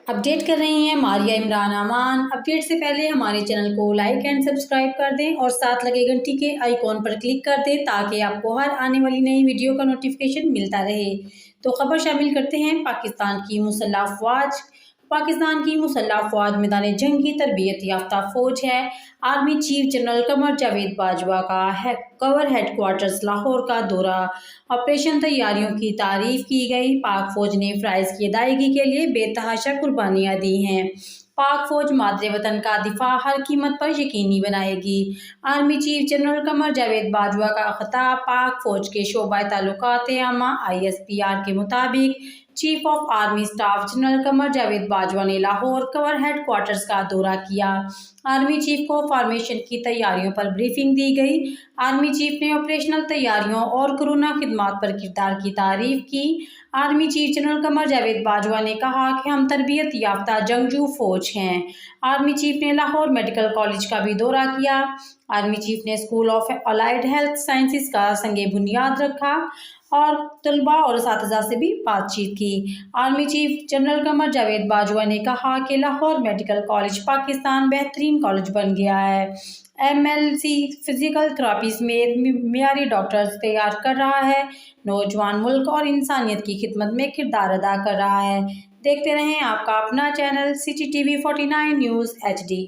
Update कर रही हैं मारिया इमरान अमान। अपडेट से पहले हमारे चैनल को लाइक एंड सब्सक्राइब कर दें और साथ लगे घंटी के आइकॉन पर क्लिक कर दें ताकि आपको हर आने वाली नई वीडियो का नोटिफिकेशन मिलता रहे। तो खबर शामिल करते हैं पाकिस्तान की मुसल्लह फ़ौज मैदान जंग की तरबियत याफ्ता फ़ौज है। Army chief general Qamar Javed Bajwa का कवर हेडक्वार्टर्स लाहौर का दौरा। ऑपरेशन तैयारियों की तारीफ की गई। पाक फ़ौज ने फ़राइज़ की अदायगी के लिए बेतहाशा कुर्बानियाँ दी हैं। पाक फ़ौज मादरे वतन का दिफा हर कीमत पर यकीनी बनाएगी। Army chief general Qamar Javed Bajwa का खिताब। पाक फ़ौज के शोबा ताल्लुकात आमा ISPR के मुताबिक chief of army staff general Qamar Javed Bajwa ने लाहौर कवर हेडक्वार्टर्स का दौरा किया। आर्मी चीफ को फॉर्मेशन की तैयारियों पर ब्रीफिंग दी गई। आर्मी चीफ ने ऑपरेशनल तैयारियों और कोरोना खिदमात पर किरदार की तारीफ की। Army chief general Qamar Javed Bajwa ने कहा कि हम तरबियत याफ्ता जंगजू फौज हैं। आर्मी चीफ ने लाहौर मेडिकल कॉलेज का भी दौरा किया। आर्मी चीफ ने school of allied health sciences का संगे बुनियाद रखा और तलबा और असातिज़ा से भी बातचीत की। Army chief general Qamar Javed Bajwa ने कहा कि लाहौर मेडिकल कॉलेज पाकिस्तान बेहतरीन कॉलेज बन गया है। MLC फिजिकल थेरापी समेत मियारी डॉक्टर्स तैयार कर रहा है। नौजवान मुल्क और इंसानियत की खिदमत में किरदार अदा कर रहा है। देखते रहें आपका अपना चैनल CCTV 49 न्यूज़ HD।